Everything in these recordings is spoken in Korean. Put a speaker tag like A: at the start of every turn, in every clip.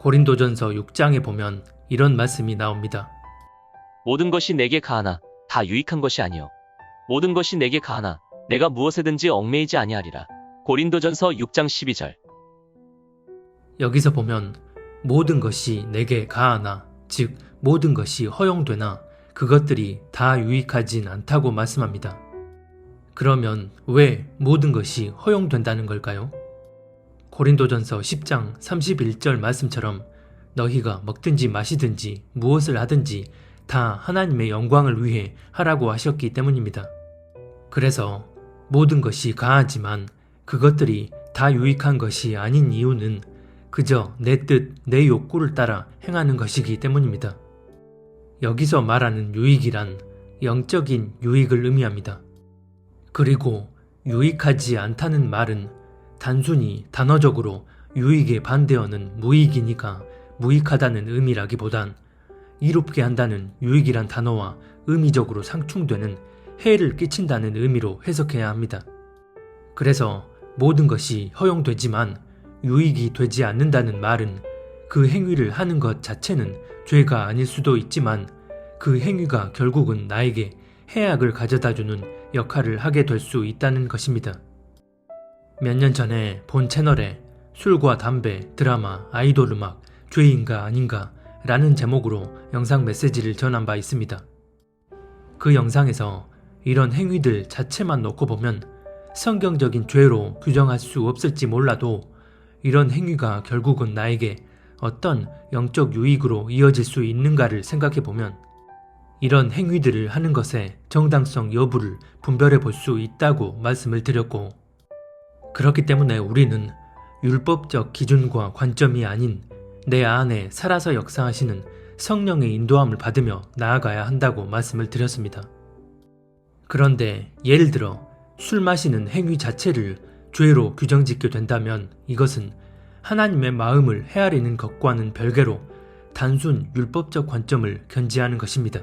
A: 고린도전서 6장에 보면 이런 말씀이 나옵니다.
B: 모든 것이 내게 가하나 다 유익한 것이 아니요 모든 것이 내게 가하나 내가 무엇에든지 얽매이지 아니하리라. 고린도전서 6장 12절.
A: 여기서 보면 모든 것이 내게 가하나, 즉 모든 것이 허용되나 그것들이 다 유익하진 않다고 말씀합니다. 그러면 왜 모든 것이 허용된다는 걸까요? 고린도전서 10장 31절 말씀처럼 너희가 먹든지 마시든지 무엇을 하든지 다 하나님의 영광을 위해 하라고 하셨기 때문입니다. 그래서 모든 것이 가하지만 그것들이 다 유익한 것이 아닌 이유는 그저 내 뜻, 내 욕구를 따라 행하는 것이기 때문입니다. 여기서 말하는 유익이란 영적인 유익을 의미합니다. 그리고 유익하지 않다는 말은 단순히 단어적으로 유익에 반대어는 무익이니까 무익하다는 의미라기보단 이롭게 한다는 유익이란 단어와 의미적으로 상충되는 해를 끼친다는 의미로 해석해야 합니다. 그래서 모든 것이 허용되지만 유익이 되지 않는다는 말은 그 행위를 하는 것 자체는 죄가 아닐 수도 있지만 그 행위가 결국은 나에게 해악을 가져다주는 역할을 하게 될 수 있다는 것입니다. 몇 년 전에 본 채널에 술과 담배, 드라마, 아이돌 음악, 죄인가 아닌가 라는 제목으로 영상 메시지를 전한 바 있습니다. 그 영상에서 이런 행위들 자체만 놓고 보면 성경적인 죄로 규정할 수 없을지 몰라도 이런 행위가 결국은 나에게 어떤 영적 유익으로 이어질 수 있는가를 생각해보면 이런 행위들을 하는 것의 정당성 여부를 분별해 볼 수 있다고 말씀을 드렸고, 그렇기 때문에 우리는 율법적 기준과 관점이 아닌 내 안에 살아서 역사하시는 성령의 인도함을 받으며 나아가야 한다고 말씀을 드렸습니다. 그런데 예를 들어 술 마시는 행위 자체를 죄로 규정짓게 된다면 이것은 하나님의 마음을 헤아리는 것과는 별개로 단순 율법적 관점을 견지하는 것입니다.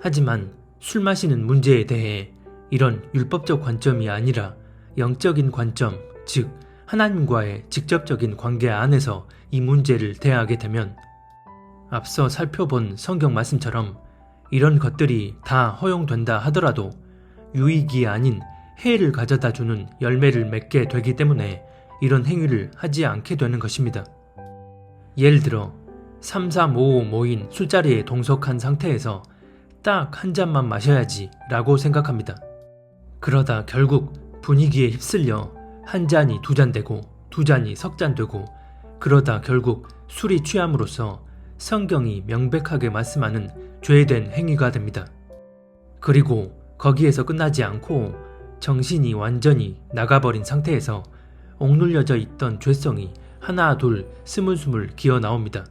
A: 하지만 술 마시는 문제에 대해 이런 율법적 관점이 아니라 영적인 관점, 즉 하나님과의 직접적인 관계 안에서 이 문제를 대하게 되면 앞서 살펴본 성경 말씀처럼 이런 것들이 다 허용된다 하더라도 유익이 아닌 해를 가져다주는 열매를 맺게 되기 때문에 이런 행위를 하지 않게 되는 것입니다. 예를 들어 3, 4, 5, 5 모인 술자리에 동석한 상태에서 딱 한 잔만 마셔야지 라고 생각합니다. 그러다 결국 분위기에 휩쓸려 한 잔이 두 잔 되고 두 잔이 석 잔 되고 그러다 결국 술이 취함으로써 성경이 명백하게 말씀하는 죄된 행위가 됩니다. 그리고 거기에서 끝나지 않고 정신이 완전히 나가버린 상태에서 억눌려져 있던 죄성이 하나 둘 스물스물 기어 나옵니다.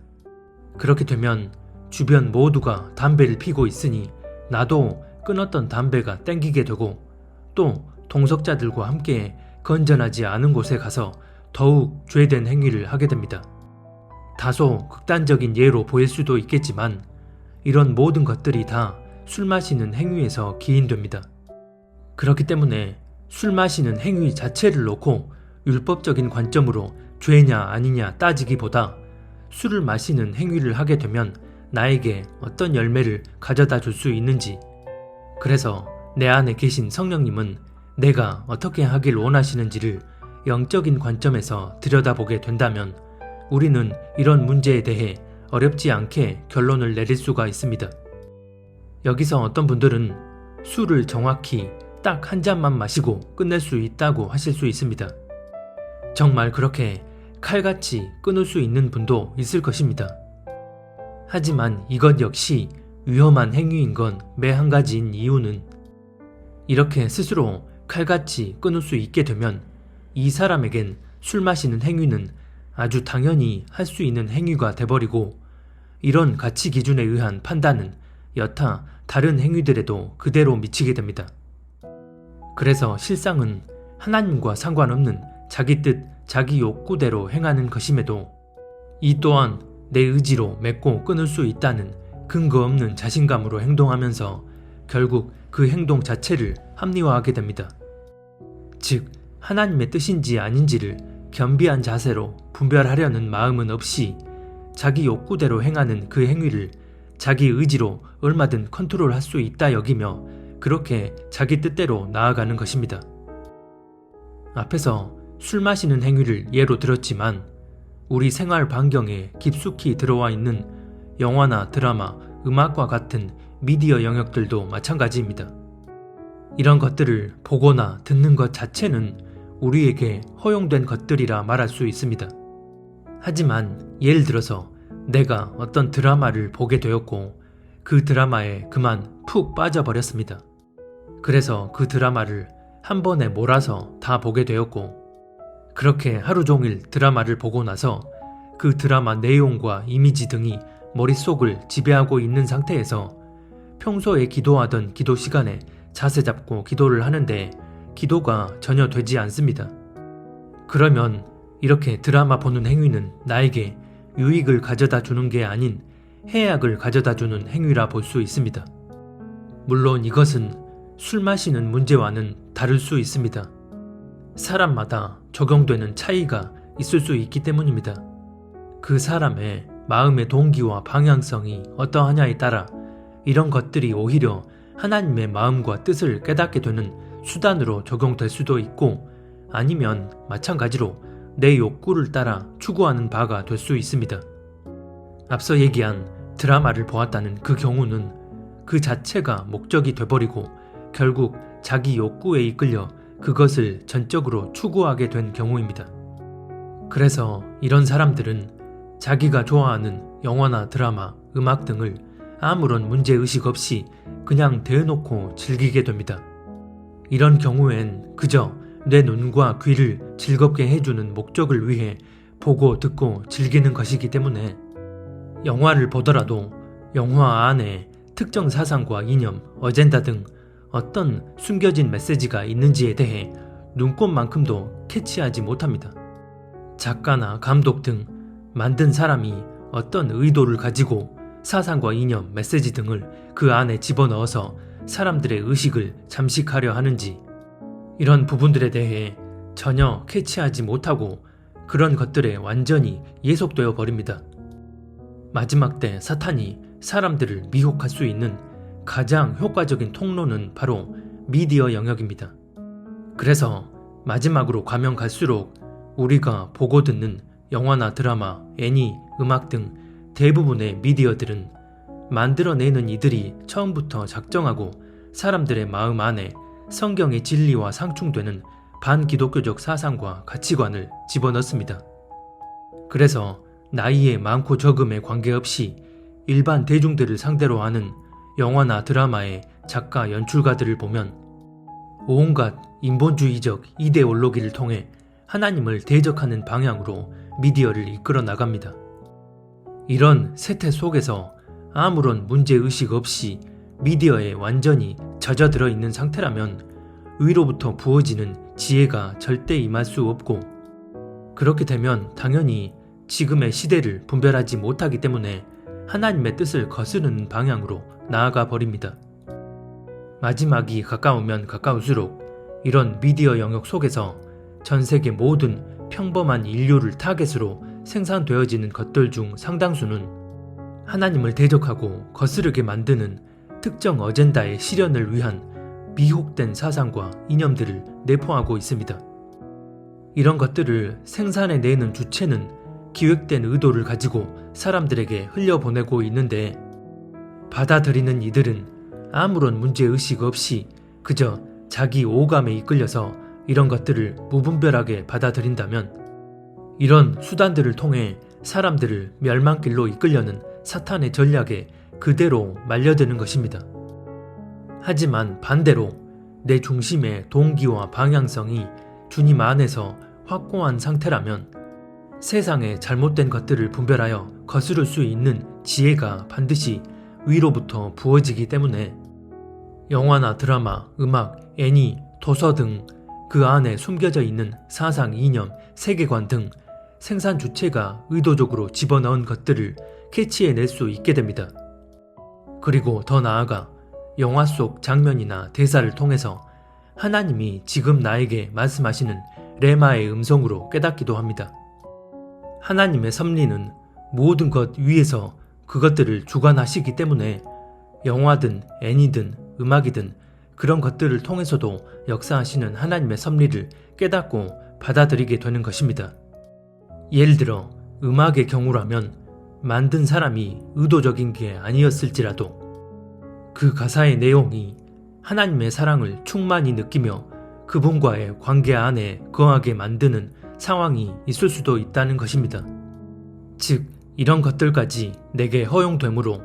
A: 그렇게 되면 주변 모두가 담배를 피고 있으니 나도 끊었던 담배가 땡기게 되고 또 동석자들과 함께 건전하지 않은 곳에 가서 더욱 죄된 행위를 하게 됩니다. 다소 극단적인 예로 보일 수도 있겠지만 이런 모든 것들이 다 술 마시는 행위에서 기인됩니다. 그렇기 때문에 술 마시는 행위 자체를 놓고 율법적인 관점으로 죄냐 아니냐 따지기보다 술을 마시는 행위를 하게 되면 나에게 어떤 열매를 가져다 줄 수 있는지, 그래서 내 안에 계신 성령님은 내가 어떻게 하길 원하시는지를 영적인 관점에서 들여다보게 된다면 우리는 이런 문제에 대해 어렵지 않게 결론을 내릴 수가 있습니다. 여기서 어떤 분들은 술을 정확히 딱 한 잔만 마시고 끝낼 수 있다고 하실 수 있습니다. 정말 그렇게 칼같이 끊을 수 있는 분도 있을 것입니다. 하지만 이것 역시 위험한 행위인 건 매 한 가지인 이유는 이렇게 스스로 칼같이 끊을 수 있게 되면 이 사람에겐 술 마시는 행위는 아주 당연히 할 수 있는 행위가 돼버리고 이런 가치 기준에 의한 판단은 여타 다른 행위들에도 그대로 미치게 됩니다. 그래서 실상은 하나님과 상관없는 자기 뜻, 자기 욕구대로 행하는 것임에도 이 또한 내 의지로 맺고 끊을 수 있다는 근거 없는 자신감으로 행동하면서 결국 그 행동 자체를 합리화하게 됩니다. 즉, 하나님의 뜻인지 아닌지를 겸비한 자세로 분별하려는 마음은 없이 자기 욕구대로 행하는 그 행위를 자기 의지로 얼마든 컨트롤할 수 있다 여기며 그렇게 자기 뜻대로 나아가는 것입니다. 앞에서 술 마시는 행위를 예로 들었지만 우리 생활 반경에 깊숙이 들어와 있는 영화나 드라마, 음악과 같은 미디어 영역들도 마찬가지입니다. 이런 것들을 보거나 듣는 것 자체는 우리에게 허용된 것들이라 말할 수 있습니다. 하지만 예를 들어서 내가 어떤 드라마를 보게 되었고 그 드라마에 그만 푹 빠져버렸습니다. 그래서 그 드라마를 한 번에 몰아서 다 보게 되었고 그렇게 하루 종일 드라마를 보고 나서 그 드라마 내용과 이미지 등이 머릿속을 지배하고 있는 상태에서 평소에 기도하던 기도 시간에 자세 잡고 기도를 하는데 기도가 전혀 되지 않습니다. 그러면 이렇게 드라마 보는 행위는 나에게 유익을 가져다 주는 게 아닌 해악을 가져다 주는 행위라 볼 수 있습니다. 물론 이것은 술 마시는 문제와는 다를 수 있습니다. 사람마다 적용되는 차이가 있을 수 있기 때문입니다. 그 사람의 마음의 동기와 방향성이 어떠하냐에 따라 이런 것들이 오히려 하나님의 마음과 뜻을 깨닫게 되는 수단으로 적용될 수도 있고 아니면 마찬가지로 내 욕구를 따라 추구하는 바가 될 수 있습니다. 앞서 얘기한 드라마를 보았다는 그 경우는 그 자체가 목적이 돼버리고 결국 자기 욕구에 이끌려 그것을 전적으로 추구하게 된 경우입니다. 그래서 이런 사람들은 자기가 좋아하는 영화나 드라마, 음악 등을 아무런 문제의식 없이 그냥 대놓고 즐기게 됩니다. 이런 경우엔 그저 내 눈과 귀를 즐겁게 해주는 목적을 위해 보고 듣고 즐기는 것이기 때문에 영화를 보더라도 영화 안에 특정 사상과 이념, 어젠다 등 어떤 숨겨진 메시지가 있는지에 대해 눈꼽만큼도 캐치하지 못합니다. 작가나 감독 등 만든 사람이 어떤 의도를 가지고 사상과 이념, 메시지 등을 그 안에 집어넣어서 사람들의 의식을 잠식하려 하는지 이런 부분들에 대해 전혀 캐치하지 못하고 그런 것들에 완전히 예속되어 버립니다. 마지막 때 사탄이 사람들을 미혹할 수 있는 가장 효과적인 통로는 바로 미디어 영역입니다. 그래서 마지막으로 가면 갈수록 우리가 보고 듣는 영화나 드라마, 애니, 음악 등 대부분의 미디어들은 만들어내는 이들이 처음부터 작정하고 사람들의 마음 안에 성경의 진리와 상충되는 반기독교적 사상과 가치관을 집어넣습니다. 그래서 나이의 많고 적음에 관계없이 일반 대중들을 상대로 하는 영화나 드라마의 작가, 연출가들을 보면 온갖 인본주의적 이데올로기를 통해 하나님을 대적하는 방향으로 미디어를 이끌어 나갑니다. 이런 세태 속에서 아무런 문제의식 없이 미디어에 완전히 젖어들어 있는 상태라면 위로부터 부어지는 지혜가 절대 임할 수 없고 그렇게 되면 당연히 지금의 시대를 분별하지 못하기 때문에 하나님의 뜻을 거스르는 방향으로 나아가 버립니다. 마지막이 가까우면 가까울수록 이런 미디어 영역 속에서 전 세계 모든 평범한 인류를 타겟으로 생산되어지는 것들 중 상당수는 하나님을 대적하고 거스르게 만드는 특정 어젠다의 실현을 위한 미혹된 사상과 이념들을 내포하고 있습니다. 이런 것들을 생산해내는 주체는 기획된 의도를 가지고 사람들에게 흘려보내고 있는데 받아들이는 이들은 아무런 문제의식 없이 그저 자기 오감에 이끌려서 이런 것들을 무분별하게 받아들인다면 이런 수단들을 통해 사람들을 멸망길로 이끌려는 사탄의 전략에 그대로 말려드는 것입니다. 하지만 반대로 내 중심의 동기와 방향성이 주님 안에서 확고한 상태라면 세상의 잘못된 것들을 분별하여 거스를 수 있는 지혜가 반드시 위로부터 부어지기 때문에 영화나 드라마, 음악, 애니, 도서 등 그 안에 숨겨져 있는 사상, 이념, 세계관 등 생산 주체가 의도적으로 집어넣은 것들을 캐치해낼 수 있게 됩니다. 그리고 더 나아가 영화 속 장면이나 대사를 통해서 하나님이 지금 나에게 말씀하시는 레마의 음성으로 깨닫기도 합니다. 하나님의 섭리는 모든 것 위에서 그것들을 주관하시기 때문에 영화든 애니든 음악이든 그런 것들을 통해서도 역사하시는 하나님의 섭리를 깨닫고 받아들이게 되는 것입니다. 예를 들어 음악의 경우라면 만든 사람이 의도적인 게 아니었을지라도 그 가사의 내용이 하나님의 사랑을 충만히 느끼며 그분과의 관계 안에 거하게 만드는 상황이 있을 수도 있다는 것입니다. 즉, 이런 것들까지 내게 허용되므로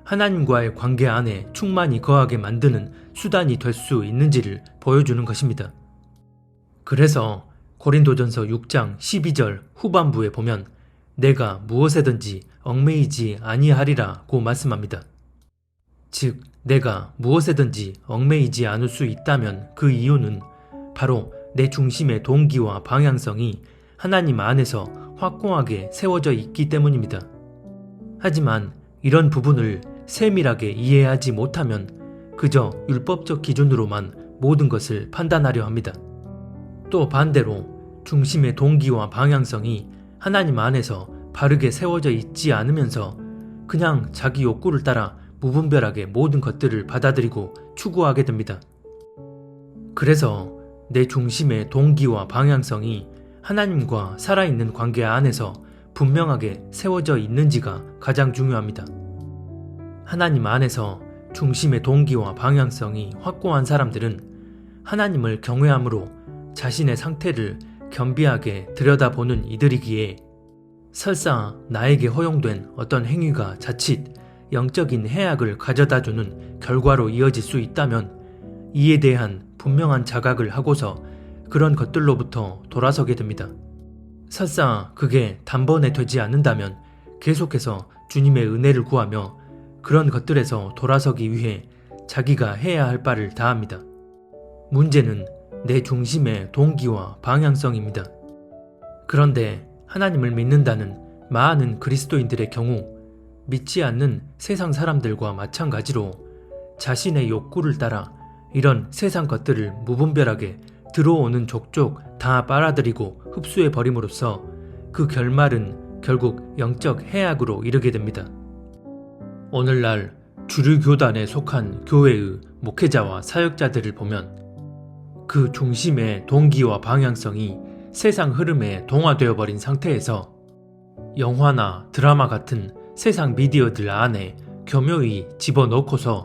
A: 하나님과의 관계 안에 충만히 거하게 만드는 수단이 될 수 있는지를 보여주는 것입니다. 그래서 고린도전서 6장 12절 후반부에 보면 내가 무엇에든지 얽매이지 아니하리라고 말씀합니다. 즉, 내가 무엇에든지 얽매이지 않을 수 있다면 그 이유는 바로 내 중심의 동기와 방향성이 하나님 안에서 확고하게 세워져 있기 때문입니다. 하지만 이런 부분을 세밀하게 이해하지 못하면 그저 율법적 기준으로만 모든 것을 판단하려 합니다. 또 반대로 중심의 동기와 방향성이 하나님 안에서 바르게 세워져 있지 않으면서 그냥 자기 욕구를 따라 무분별하게 모든 것들을 받아들이고 추구하게 됩니다. 그래서 내 중심의 동기와 방향성이 하나님과 살아있는 관계 안에서 분명하게 세워져 있는지가 가장 중요합니다. 하나님 안에서 중심의 동기와 방향성이 확고한 사람들은 하나님을 경외함으로 자신의 상태를 겸비하게 들여다보는 이들이기에 설사 나에게 허용된 어떤 행위가 자칫 영적인 해악을 가져다주는 결과로 이어질 수 있다면 이에 대한 분명한 자각을 하고서 그런 것들로부터 돌아서게 됩니다. 설사 그게 단번에 되지 않는다면 계속해서 주님의 은혜를 구하며 그런 것들에서 돌아서기 위해 자기가 해야 할 바를 다합니다. 문제는 내 중심의 동기와 방향성입니다. 그런데 하나님을 믿는다는 많은 그리스도인들의 경우 믿지 않는 세상 사람들과 마찬가지로 자신의 욕구를 따라 이런 세상 것들을 무분별하게 들어오는 족족 다 빨아들이고 흡수해 버림으로써 그 결말은 결국 영적 해악으로 이르게 됩니다. 오늘날 주류 교단에 속한 교회의 목회자와 사역자들을 보면 그 중심의 동기와 방향성이 세상 흐름에 동화되어 버린 상태에서 영화나 드라마 같은 세상 미디어들 안에 교묘히 집어넣고서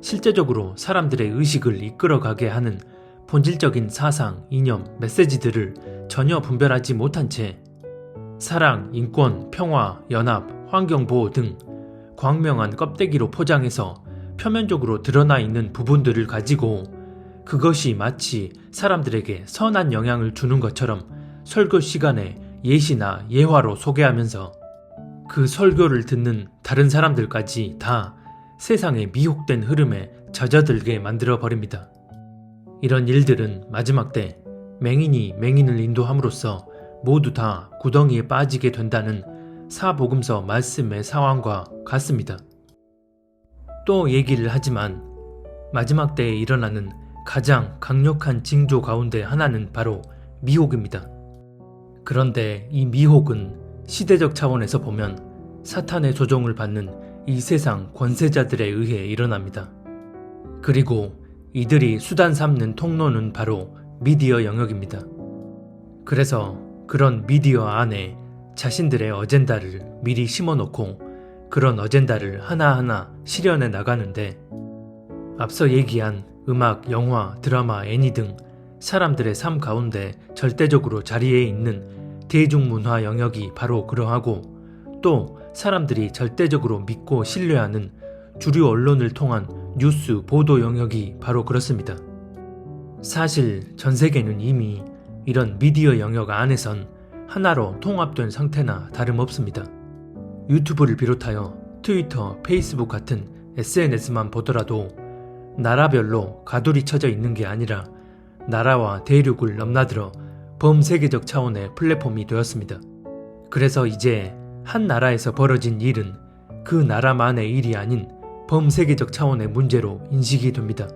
A: 실제적으로 사람들의 의식을 이끌어가게 하는 본질적인 사상, 이념, 메시지들을 전혀 분별하지 못한 채 사랑, 인권, 평화, 연합, 환경보호 등 광명한 껍데기로 포장해서 표면적으로 드러나 있는 부분들을 가지고 그것이 마치 사람들에게 선한 영향을 주는 것처럼 설교 시간에 예시나 예화로 소개하면서 그 설교를 듣는 다른 사람들까지 다 세상의 미혹된 흐름에 젖어들게 만들어 버립니다. 이런 일들은 마지막 때 맹인이 맹인을 인도함으로써 모두 다 구덩이에 빠지게 된다는 사복음서 말씀의 상황과 같습니다. 또 얘기를 하지만 마지막 때에 일어나는 가장 강력한 징조 가운데 하나는 바로 미혹입니다. 그런데 이 미혹은 시대적 차원에서 보면 사탄의 조종을 받는 이 세상 권세자들에 의해 일어납니다. 그리고 이들이 수단 삼는 통로는 바로 미디어 영역입니다. 그래서 그런 미디어 안에 자신들의 어젠다를 미리 심어놓고 그런 어젠다를 하나하나 실현해 나가는데 앞서 얘기한 음악, 영화, 드라마, 애니 등 사람들의 삶 가운데 절대적으로 자리에 있는 대중문화 영역이 바로 그러하고 또 사람들이 절대적으로 믿고 신뢰하는 주류 언론을 통한 뉴스 보도 영역이 바로 그렇습니다. 사실 전 세계는 이미 이런 미디어 영역 안에선 하나로 통합된 상태나 다름없습니다. 유튜브를 비롯하여 트위터, 페이스북 같은 SNS만 보더라도 나라별로 가두리 쳐져 있는 게 아니라 나라와 대륙을 넘나들어 범세계적 차원의 플랫폼이 되었습니다. 그래서 이제 한 나라에서 벌어진 일은 그 나라만의 일이 아닌 범세계적 차원의 문제로 인식이 됩니다.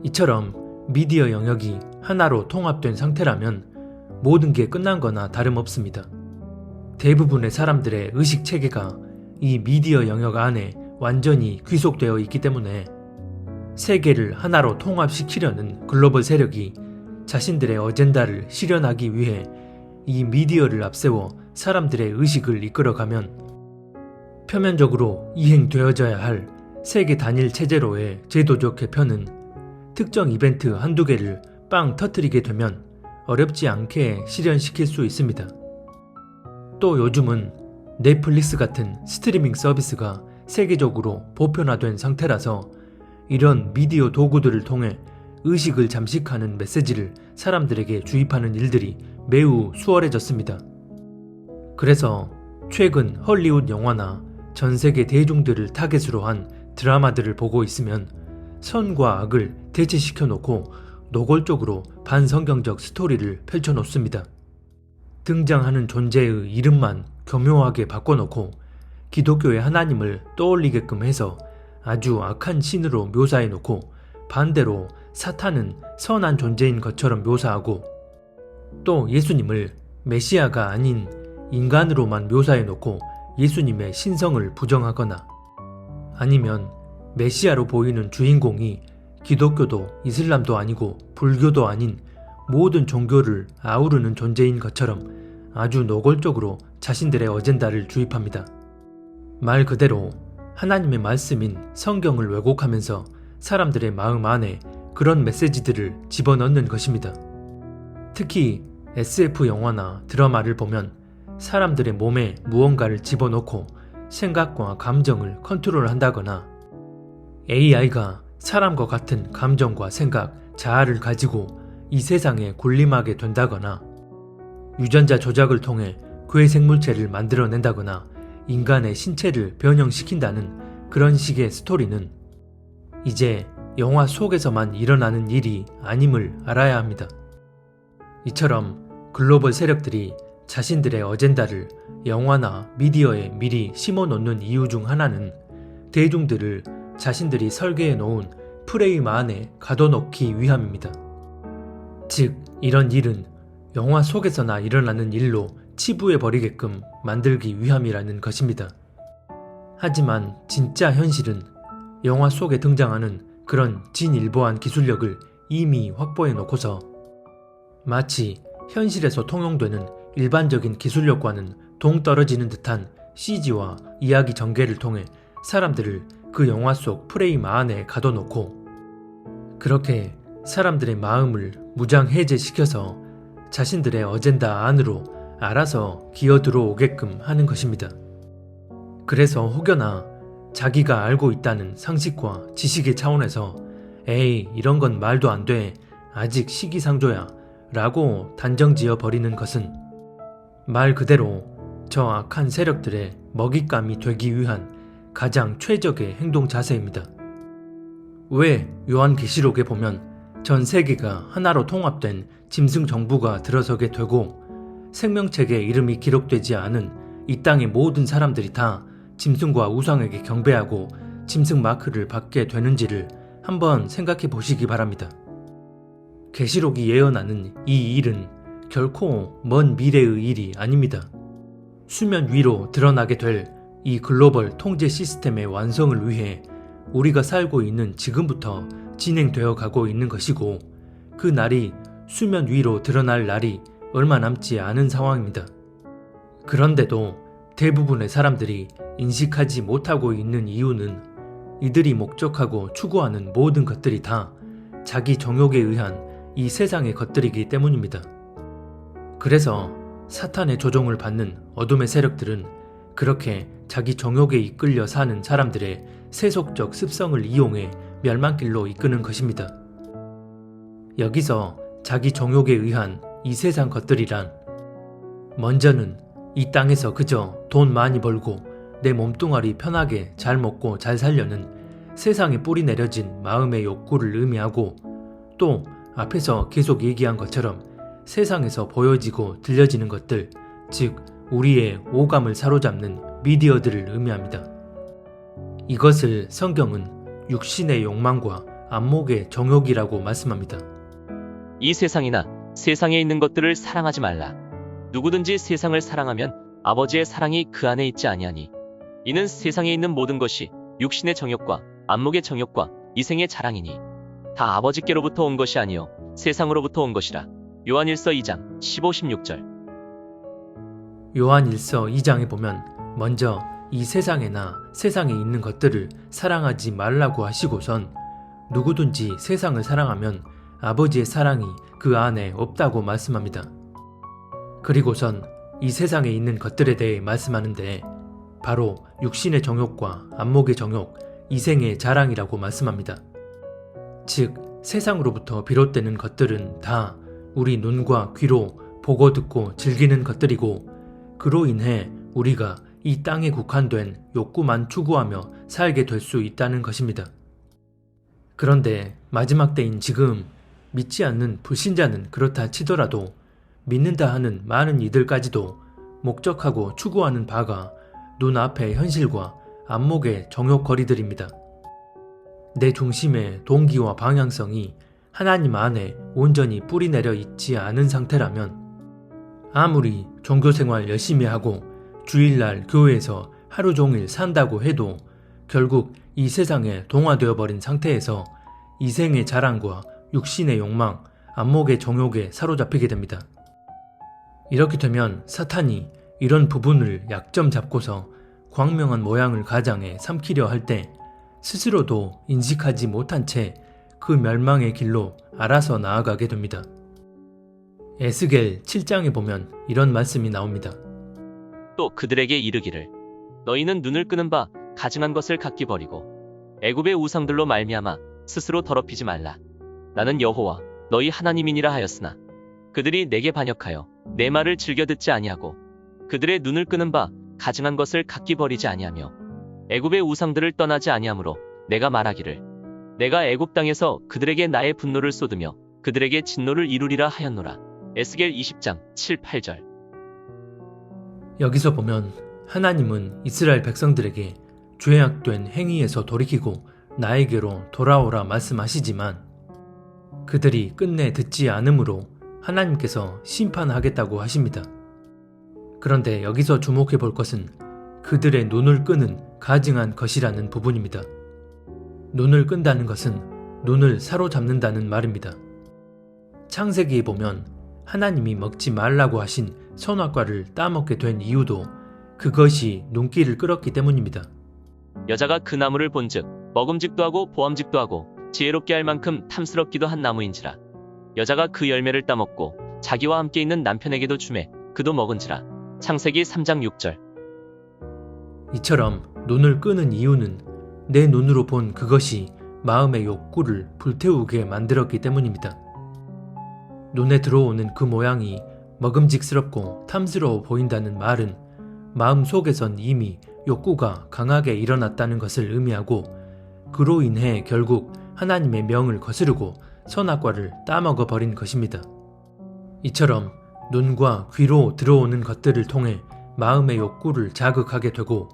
A: 이처럼 미디어 영역이 하나로 통합된 상태라면 모든 게 끝난 거나 다름없습니다. 대부분의 사람들의 의식 체계가 이 미디어 영역 안에 완전히 귀속되어 있기 때문에 세계를 하나로 통합시키려는 글로벌 세력이 자신들의 어젠다를 실현하기 위해 이 미디어를 앞세워 사람들의 의식을 이끌어가면 표면적으로 이행되어져야 할 세계 단일 체제로의 제도적 개편은 특정 이벤트 한두 개를 빵 터뜨리게 되면 어렵지 않게 실현시킬 수 있습니다. 또 요즘은 넷플릭스 같은 스트리밍 서비스가 세계적으로 보편화된 상태라서 이런 미디어 도구들을 통해 의식을 잠식하는 메시지를 사람들에게 주입하는 일들이 매우 수월해졌습니다. 그래서 최근 헐리우드 영화나 전 세계 대중들을 타겟으로 한 드라마들을 보고 있으면 선과 악을 대치시켜 놓고 노골적으로 반성경적 스토리를 펼쳐놓습니다. 등장하는 존재의 이름만 교묘하게 바꿔놓고 기독교의 하나님을 떠올리게끔 해서 아주 악한 신으로 묘사해놓고 반대로 사탄은 선한 존재인 것처럼 묘사하고 또 예수님을 메시아가 아닌 인간으로만 묘사해놓고 예수님의 신성을 부정하거나 아니면 메시아로 보이는 주인공이 기독교도 이슬람도 아니고 불교도 아닌 모든 종교를 아우르는 존재인 것처럼 아주 노골적으로 자신들의 어젠다를 주입합니다. 말 그대로 하나님의 말씀인 성경을 왜곡하면서 사람들의 마음 안에 그런 메시지들을 집어넣는 것입니다. 특히 SF 영화나 드라마를 보면 사람들의 몸에 무언가를 집어넣고 생각과 감정을 컨트롤한다거나 AI가 사람과 같은 감정과 생각, 자아를 가지고 이 세상에 군림하게 된다거나 유전자 조작을 통해 괴생물체를 만들어낸다거나 인간의 신체를 변형시킨다는 그런 식의 스토리는 이제 영화 속에서만 일어나는 일이 아님을 알아야 합니다. 이처럼 글로벌 세력들이 자신들의 어젠다를 영화나 미디어에 미리 심어놓는 이유 중 하나는 대중들을 자신들이 설계해 놓은 프레임 안에 가둬놓기 위함입니다. 즉, 이런 일은 영화 속에서나 일어나는 일로 치부해버리게끔 만들기 위함이라는 것입니다. 하지만 진짜 현실은 영화 속에 등장하는 그런 진일보한 기술력을 이미 확보해 놓고서 마치 현실에서 통용되는 일반적인 기술력과는 동떨어지는 듯한 CG와 이야기 전개를 통해 사람들을 그 영화 속 프레임 안에 가둬놓고 그렇게 사람들의 마음을 무장해제시켜서 자신들의 어젠다 안으로 알아서 기어들어오게끔 하는 것입니다. 그래서 혹여나 자기가 알고 있다는 상식과 지식의 차원에서 에이, 이런 건 말도 안 돼, 아직 시기상조야 라고 단정지어 버리는 것은 말 그대로 저 악한 세력들의 먹잇감이 되기 위한 가장 최적의 행동 자세입니다. 왜 요한계시록에 보면 전 세계가 하나로 통합된 짐승 정부가 들어서게 되고 생명책에 이름이 기록되지 않은 이 땅의 모든 사람들이 다 짐승과 우상에게 경배하고 짐승 마크를 받게 되는지를 한번 생각해 보시기 바랍니다. 계시록이 예언하는 이 일은 결코 먼 미래의 일이 아닙니다. 수면 위로 드러나게 될 이 글로벌 통제 시스템의 완성을 위해 우리가 살고 있는 지금부터 진행되어 가고 있는 것이고 그 날이 수면 위로 드러날 날이 얼마 남지 않은 상황입니다. 그런데도 대부분의 사람들이 인식하지 못하고 있는 이유는 이들이 목적하고 추구하는 모든 것들이 다 자기 정욕에 의한 이 세상의 것들이기 때문입니다. 그래서 사탄의 조종을 받는 어둠의 세력들은 그렇게 자기 정욕에 이끌려 사는 사람들의 세속적 습성을 이용해 멸망길로 이끄는 것입니다. 여기서 자기 정욕에 의한 이 세상 것들이란 먼저는 이 땅에서 그저 돈 많이 벌고 내 몸뚱아리 편하게 잘 먹고 잘 살려는 세상에 뿌리 내려진 마음의 욕구를 의미하고 또 앞에서 계속 얘기한 것처럼 세상에서 보여지고 들려지는 것들, 즉 우리의 오감을 사로잡는 미디어들을 의미합니다. 이것을 성경은 육신의 욕망과 안목의 정욕이라고 말씀합니다.
B: 이 세상이나 세상에 있는 것들을 사랑하지 말라. 누구든지 세상을 사랑하면 아버지의 사랑이 그 안에 있지 아니하니 이는 세상에 있는 모든 것이 육신의 정욕과 안목의 정욕과 이생의 자랑이니 다 아버지께로부터 온 것이 아니요 세상으로부터 온 것이라. 요한일서 2장 15-16절.
A: 요한일서 2장에 보면 먼저 이 세상에나 세상에 있는 것들을 사랑하지 말라고 하시고선 누구든지 세상을 사랑하면 아버지의 사랑이 그 안에 없다고 말씀합니다. 그리고선 이 세상에 있는 것들에 대해 말씀하는데 바로 육신의 정욕과 안목의 정욕, 이생의 자랑이라고 말씀합니다. 즉 세상으로부터 비롯되는 것들은 다 우리 눈과 귀로 보고 듣고 즐기는 것들이고 그로 인해 우리가 이 땅에 국한된 욕구만 추구하며 살게 될 수 있다는 것입니다. 그런데 마지막 때인 지금 믿지 않는 불신자는 그렇다 치더라도 믿는다 하는 많은 이들까지도 목적하고 추구하는 바가 눈앞의 현실과 안목의 정욕거리들입니다. 내 중심의 동기와 방향성이 하나님 안에 온전히 뿌리내려 있지 않은 상태라면 아무리 종교생활 열심히 하고 주일날 교회에서 하루 종일 산다고 해도 결국 이 세상에 동화되어 버린 상태에서 이생의 자랑과 육신의 욕망, 안목의 정욕에 사로잡히게 됩니다. 이렇게 되면 사탄이 이런 부분을 약점 잡고서 광명한 모양을 가장해 삼키려 할 때 스스로도 인식하지 못한 채 그 멸망의 길로 알아서 나아가게 됩니다. 에스겔 7장에 보면 이런 말씀이 나옵니다.
B: 또 그들에게 이르기를 너희는 눈을 끄는 바 가증한 것을 각기 버리고 애굽의 우상들로 말미암아 스스로 더럽히지 말라. 나는 여호와 너희 하나님이니라 하였으나 그들이 내게 반역하여 내 말을 즐겨 듣지 아니하고 그들의 눈을 끄는 바 가증한 것을 각기 버리지 아니하며 애굽의 우상들을 떠나지 아니하므로 내가 말하기를 내가 애굽 땅에서 그들에게 나의 분노를 쏟으며 그들에게 진노를 이루리라 하였노라. 에스겔 20장 7, 8절.
A: 여기서 보면 하나님은 이스라엘 백성들에게 죄악된 행위에서 돌이키고 나에게로 돌아오라 말씀하시지만 그들이 끝내 듣지 않으므로 하나님께서 심판하겠다고 하십니다. 그런데 여기서 주목해 볼 것은 그들의 눈을 끄는 가증한 것이라는 부분입니다. 눈을 끈다는 것은 눈을 사로잡는다는 말입니다. 창세기에 보면 하나님이 먹지 말라고 하신 선악과를 따먹게 된 이유도 그것이 눈길을 끌었기 때문입니다.
B: 여자가 그 나무를 본즉 먹음직도 하고 보암직도 하고 지혜롭게 할 만큼 탐스럽기도 한 나무인지라. 여자가 그 열매를 따먹고 자기와 함께 있는 남편에게도 주매 그도 먹은지라. 창세기 3장 6절.
A: 이처럼 눈을 끄는 이유는 내 눈으로 본 그것이 마음의 욕구를 불태우게 만들었기 때문입니다. 눈에 들어오는 그 모양이 먹음직스럽고 탐스러워 보인다는 말은 마음 속에선 이미 욕구가 강하게 일어났다는 것을 의미하고 그로 인해 결국 하나님의 명을 거스르고 선악과를 따먹어 버린 것입니다. 이처럼 눈과 귀로 들어오는 것들을 통해 마음의 욕구를 자극하게 되고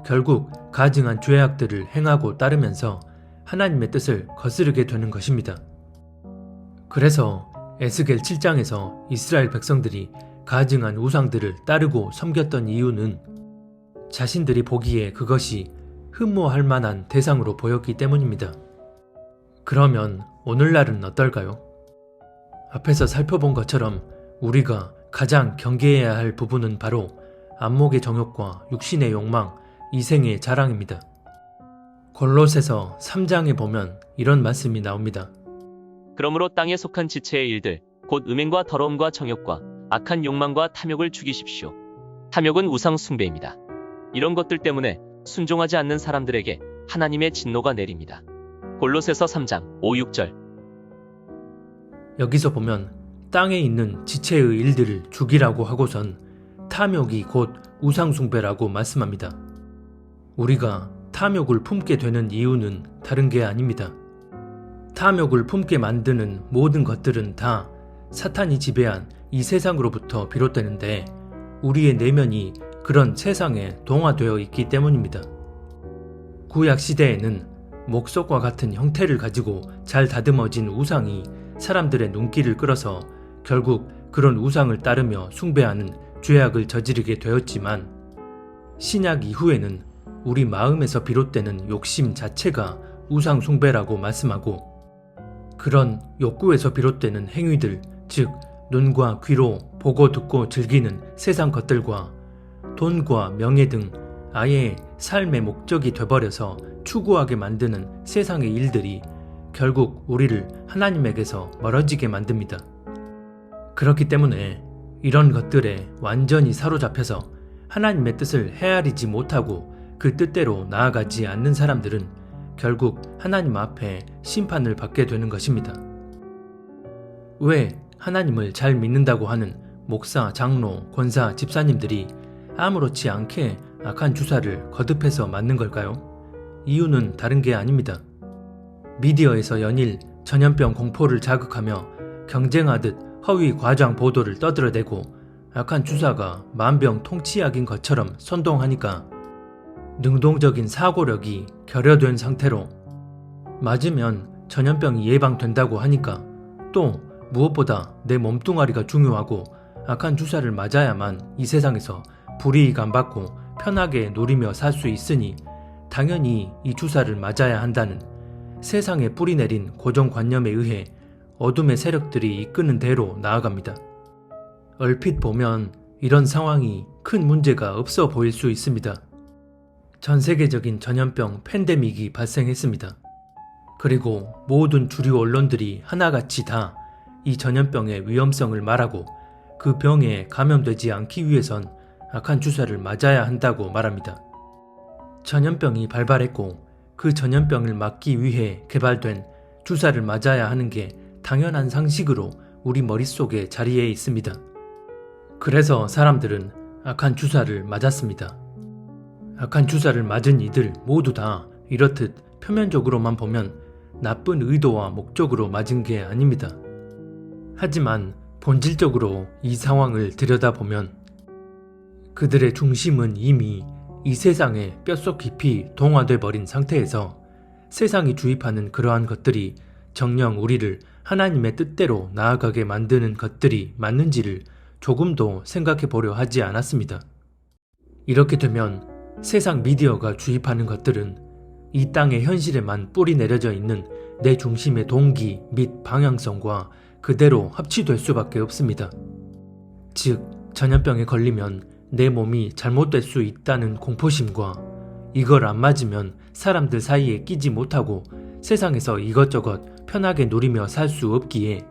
A: 결국 가증한 죄악들을 행하고 따르면서 하나님의 뜻을 거스르게 되는 것입니다. 그래서 에스겔 7장에서 이스라엘 백성들이 가증한 우상들을 따르고 섬겼던 이유는 자신들이 보기에 그것이 흠모할 만한 대상으로 보였기 때문입니다. 그러면 오늘날은 어떨까요? 앞에서 살펴본 것처럼 우리가 가장 경계해야 할 부분은 바로 안목의 정욕과 육신의 욕망, 이생의 자랑입니다. 골로새서 3장에 보면 이런 말씀이 나옵니다.
B: 그러므로 땅에 속한 지체의 일들 곧 음행과 더러움과 정욕과 악한 욕망과 탐욕을 죽이십시오. 탐욕은 우상 숭배입니다. 이런 것들 때문에 순종하지 않는 사람들에게 하나님의 진노가 내립니다. 골로새서 3장 5, 6절.
A: 여기서 보면 땅에 있는 지체의 일들을 죽이라고 하고선 탐욕이 곧 우상 숭배라고 말씀합니다. 우리가 탐욕을 품게 되는 이유는 다른 게 아닙니다. 탐욕을 품게 만드는 모든 것들은 다 사탄이 지배한 이 세상으로부터 비롯되는데 우리의 내면이 그런 세상에 동화되어 있기 때문입니다. 구약 시대에는 목석과 같은 형태를 가지고 잘 다듬어진 우상이 사람들의 눈길을 끌어서 결국 그런 우상을 따르며 숭배하는 죄악을 저지르게 되었지만 신약 이후에는 우리 마음에서 비롯되는 욕심 자체가 우상 숭배라고 말씀하고 그런 욕구에서 비롯되는 행위들, 즉 눈과 귀로 보고 듣고 즐기는 세상 것들과 돈과 명예 등 아예 삶의 목적이 돼버려서 추구하게 만드는 세상의 일들이 결국 우리를 하나님에게서 멀어지게 만듭니다. 그렇기 때문에 이런 것들에 완전히 사로잡혀서 하나님의 뜻을 헤아리지 못하고 그 뜻대로 나아가지 않는 사람들은 결국 하나님 앞에 심판을 받게 되는 것입니다. 왜 하나님을 잘 믿는다고 하는 목사, 장로, 권사, 집사님들이 아무렇지 않게 악한 주사를 거듭해서 맞는 걸까요? 이유는 다른 게 아닙니다. 미디어에서 연일 전염병 공포를 자극하며 경쟁하듯 허위 과장 보도를 떠들어대고 악한 주사가 만병통치약인 것처럼 선동하니까 능동적인 사고력이 결여된 상태로 맞으면 전염병이 예방된다고 하니까 또 무엇보다 내 몸뚱아리가 중요하고 악한 주사를 맞아야만 이 세상에서 불이익 안 받고 편하게 누리며 살 수 있으니 당연히 이 주사를 맞아야 한다는 세상에 뿌리내린 고정관념에 의해 어둠의 세력들이 이끄는 대로 나아갑니다. 얼핏 보면 이런 상황이 큰 문제가 없어 보일 수 있습니다. 전 세계적인 전염병 팬데믹이 발생했습니다. 그리고 모든 주류 언론들이 하나같이 다 이 전염병의 위험성을 말하고 그 병에 감염되지 않기 위해선 악한 주사를 맞아야 한다고 말합니다. 전염병이 발발했고 그 전염병을 막기 위해 개발된 주사를 맞아야 하는 게 당연한 상식으로 우리 머릿속에 자리해 있습니다. 그래서 사람들은 악한 주사를 맞았습니다. 악한 주사를 맞은 이들 모두 다 이렇듯 표면적으로만 보면 나쁜 의도와 목적으로 맞은 게 아닙니다. 하지만 본질적으로 이 상황을 들여다보면 그들의 중심은 이미 이 세상에 뼛속 깊이 동화돼 버린 상태에서 세상이 주입하는 그러한 것들이 정녕 우리를 하나님의 뜻대로 나아가게 만드는 것들이 맞는지를 조금도 생각해 보려 하지 않았습니다. 이렇게 되면 세상 미디어가 주입하는 것들은 이 땅의 현실에만 뿌리 내려져 있는 내 중심의 동기 및 방향성과 그대로 합치될 수밖에 없습니다. 즉, 전염병에 걸리면 내 몸이 잘못될 수 있다는 공포심과 이걸 안 맞으면 사람들 사이에 끼지 못하고 세상에서 이것저것 편하게 누리며 살 수 없기에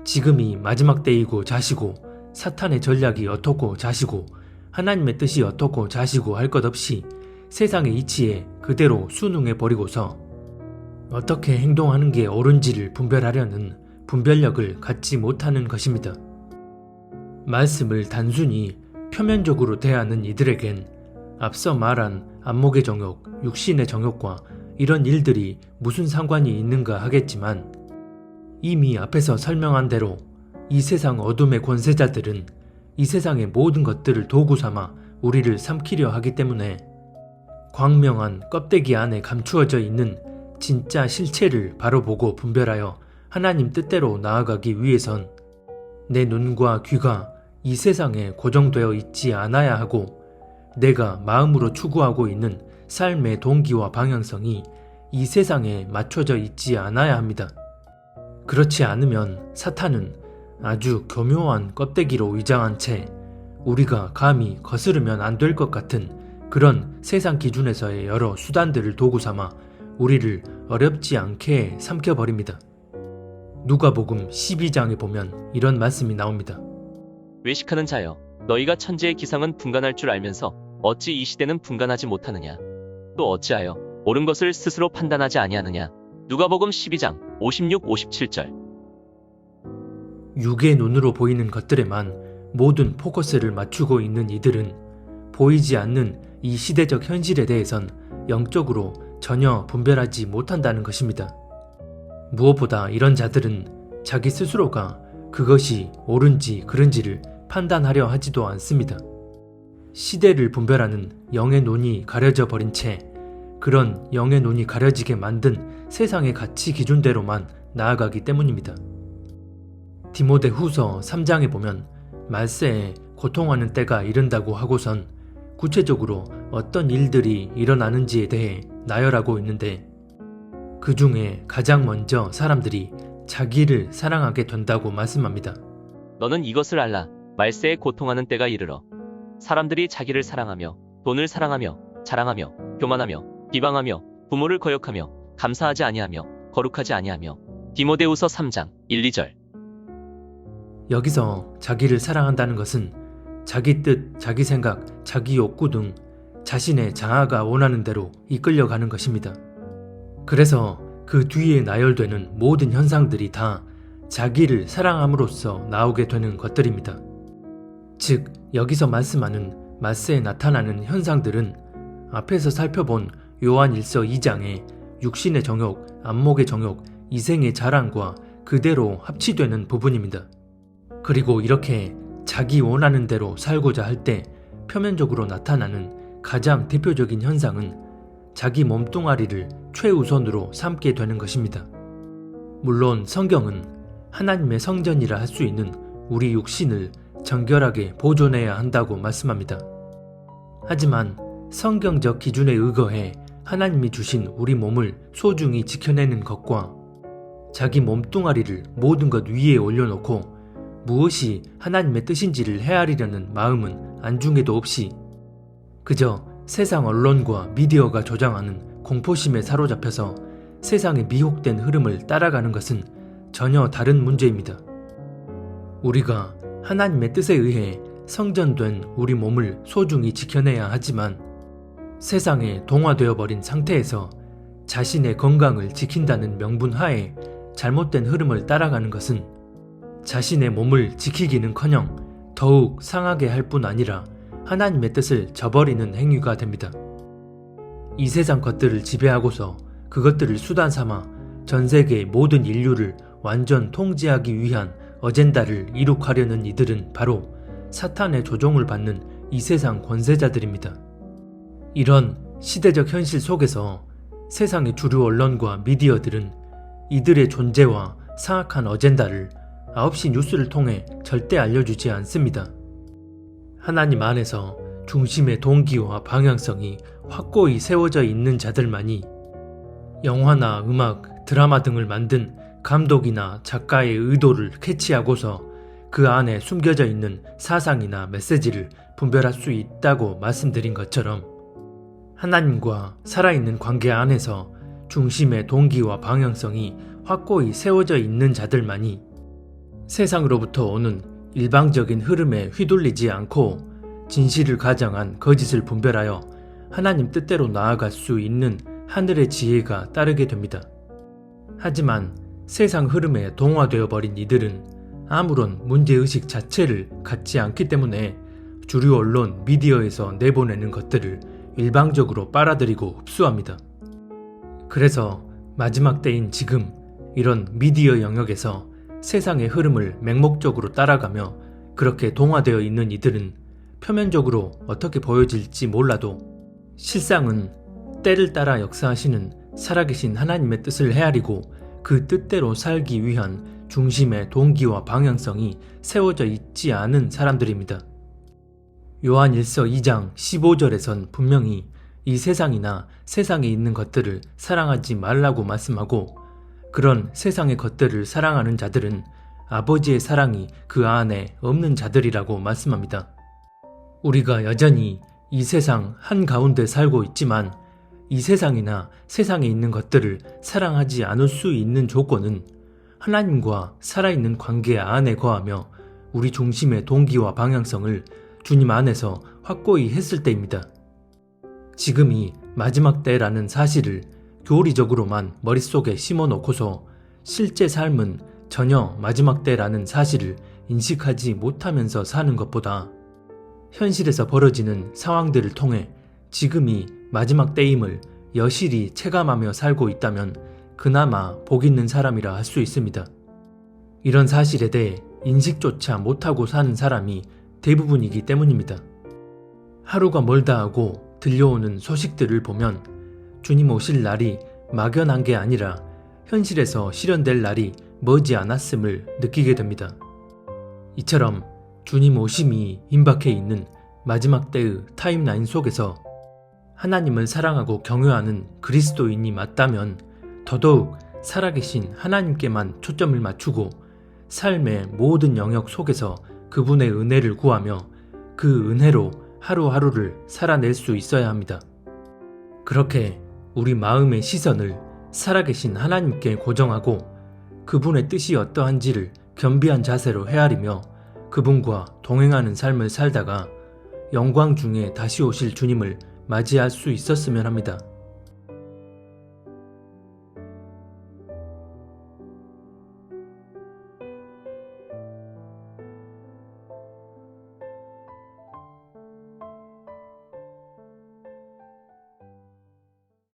A: 지금이 마지막 때이고 자시고 사탄의 전략이 어떻고 자시고 하나님의 뜻이 어떻고 자시고 할 것 없이 세상의 이치에 그대로 순응해 버리고서 어떻게 행동하는 게 옳은지를 분별하려는 분별력을 갖지 못하는 것입니다. 말씀을 단순히 표면적으로 대하는 이들에겐 앞서 말한 안목의 정욕, 육신의 정욕과 이런 일들이 무슨 상관이 있는가 하겠지만 이미 앞에서 설명한 대로 이 세상 어둠의 권세자들은 이 세상의 모든 것들을 도구 삼아 우리를 삼키려 하기 때문에 광명한 껍데기 안에 감추어져 있는 진짜 실체를 바로 보고 분별하여 하나님 뜻대로 나아가기 위해선 내 눈과 귀가 이 세상에 고정되어 있지 않아야 하고 내가 마음으로 추구하고 있는 삶의 동기와 방향성이 이 세상에 맞춰져 있지 않아야 합니다. 그렇지 않으면 사탄은 아주 교묘한 껍데기로 위장한 채 우리가 감히 거스르면 안 될 것 같은 그런 세상 기준에서의 여러 수단들을 도구 삼아 우리를 어렵지 않게 삼켜버립니다. 누가복음 12장에 보면 이런 말씀이 나옵니다.
B: 외식하는 자여, 너희가 천지의 기상은 분간할 줄 알면서 어찌 이 시대는 분간하지 못하느냐? 또 어찌하여 옳은 것을 스스로 판단하지 아니하느냐? 누가복음 12장 56, 57절.
A: 육의 눈으로 보이는 것들에만 모든 포커스를 맞추고 있는 이들은 보이지 않는 이 시대적 현실에 대해선 영적으로 전혀 분별하지 못한다는 것입니다. 무엇보다 이런 자들은 자기 스스로가 그것이 옳은지 그른지를 판단하려 하지도 않습니다. 시대를 분별하는 영의 눈이 가려져 버린 채 그런 영의 눈이 가려지게 만든 세상의 가치 기준대로만 나아가기 때문입니다. 디모데 후서 3장에 보면 말세에 고통하는 때가 이른다고 하고선 구체적으로 어떤 일들이 일어나는지에 대해 나열하고 있는데, 그 중에 가장 먼저 사람들이 자기를 사랑하게 된다고 말씀합니다.
B: 너는 이것을 알라. 말세에 고통하는 때가 이르러 사람들이 자기를 사랑하며 돈을 사랑하며 자랑하며 교만하며 비방하며 부모를 거역하며 감사하지 아니하며 거룩하지 아니하며. 디모데후서 3장 1, 2절.
A: 여기서 자기를 사랑한다는 것은 자기 뜻, 자기 생각, 자기 욕구 등 자신의 자아가 원하는 대로 이끌려가는 것입니다. 그래서 그 뒤에 나열되는 모든 현상들이 다 자기를 사랑함으로써 나오게 되는 것들입니다. 즉, 여기서 말씀하는 말세에 나타나는 현상들은 앞에서 살펴본 요한 1서 2장의 육신의 정욕, 안목의 정욕, 이생의 자랑과 그대로 합치되는 부분입니다. 그리고 이렇게 자기 원하는 대로 살고자 할 때 표면적으로 나타나는 가장 대표적인 현상은 자기 몸뚱아리를 최우선으로 삼게 되는 것입니다. 물론 성경은 하나님의 성전이라 할 수 있는 우리 육신을 정결하게 보존해야 한다고 말씀합니다. 하지만 성경적 기준에 의거해 하나님이 주신 우리 몸을 소중히 지켜내는 것과 자기 몸뚱아리를 모든 것 위에 올려놓고 무엇이 하나님의 뜻인지를 헤아리려는 마음은 안중에도 없이 그저 세상 언론과 미디어가 조장하는 공포심에 사로잡혀서 세상의 미혹된 흐름을 따라가는 것은 전혀 다른 문제입니다. 우리가 하나님의 뜻에 의해 성전된 우리 몸을 소중히 지켜내야 하지만 세상에 동화되어 버린 상태에서 자신의 건강을 지킨다는 명분 하에 잘못된 흐름을 따라가는 것은 자신의 몸을 지키기는커녕 더욱 상하게 할 뿐 아니라 하나님의 뜻을 저버리는 행위가 됩니다. 이 세상 것들을 지배하고서 그것들을 수단 삼아 전 세계의 모든 인류를 완전 통제하기 위한 어젠다를 이룩하려는 이들은 바로 사탄의 조종을 받는 이 세상 권세자들입니다. 이런 시대적 현실 속에서 세상의 주류 언론과 미디어들은 이들의 존재와 사악한 어젠다를 9시 뉴스를 통해 절대 알려주지 않습니다. 하나님 안에서 중심의 동기와 방향성이 확고히 세워져 있는 자들만이 영화나 음악, 드라마 등을 만든 감독이나 작가의 의도를 캐치하고서 그 안에 숨겨져 있는 사상이나 메시지를 분별할 수 있다고 말씀드린 것처럼 하나님과 살아있는 관계 안에서 중심의 동기와 방향성이 확고히 세워져 있는 자들만이 세상으로부터 오는 일방적인 흐름에 휘둘리지 않고 진실을 가장한 거짓을 분별하여 하나님 뜻대로 나아갈 수 있는 하늘의 지혜가 따르게 됩니다. 하지만 세상 흐름에 동화되어 버린 이들은 아무런 문제의식 자체를 갖지 않기 때문에 주류 언론, 미디어에서 내보내는 것들을 일방적으로 빨아들이고 흡수합니다. 그래서 마지막 때인 지금 이런 미디어 영역에서 세상의 흐름을 맹목적으로 따라가며 그렇게 동화되어 있는 이들은 표면적으로 어떻게 보여질지 몰라도 실상은 때를 따라 역사하시는 살아계신 하나님의 뜻을 헤아리고 그 뜻대로 살기 위한 중심의 동기와 방향성이 세워져 있지 않은 사람들입니다. 요한 1서 2장 15절에선 분명히 이 세상이나 세상에 있는 것들을 사랑하지 말라고 말씀하고 그런 세상의 것들을 사랑하는 자들은 아버지의 사랑이 그 안에 없는 자들이라고 말씀합니다. 우리가 여전히 이 세상 한가운데 살고 있지만 이 세상이나 세상에 있는 것들을 사랑하지 않을 수 있는 조건은 하나님과 살아있는 관계 안에 거하며 우리 중심의 동기와 방향성을 주님 안에서 확고히 했을 때입니다. 지금이 마지막 때라는 사실을 교리적으로만 머릿속에 심어놓고서 실제 삶은 전혀 마지막 때라는 사실을 인식하지 못하면서 사는 것보다 현실에서 벌어지는 상황들을 통해 지금이 마지막 때임을 여실히 체감하며 살고 있다면 그나마 복 있는 사람이라 할 수 있습니다. 이런 사실에 대해 인식조차 못하고 사는 사람이 대부분이기 때문입니다. 하루가 멀다 하고 들려오는 소식들을 보면 주님 오실 날이 막연한 게 아니라 현실에서 실현될 날이 머지 않았음을 느끼게 됩니다. 이처럼 주님 오심이 임박해 있는 마지막 때의 타임라인 속에서 하나님을 사랑하고 경외하는 그리스도인이 맞다면 더더욱 살아계신 하나님께만 초점을 맞추고 삶의 모든 영역 속에서 그분의 은혜를 구하며 그 은혜로 하루하루를 살아낼 수 있어야 합니다. 그렇게 우리 마음의 시선을 살아계신 하나님께 고정하고 그분의 뜻이 어떠한지를 겸비한 자세로 헤아리며 그분과 동행하는 삶을 살다가 영광 중에 다시 오실 주님을 맞이할 수 있었으면 합니다.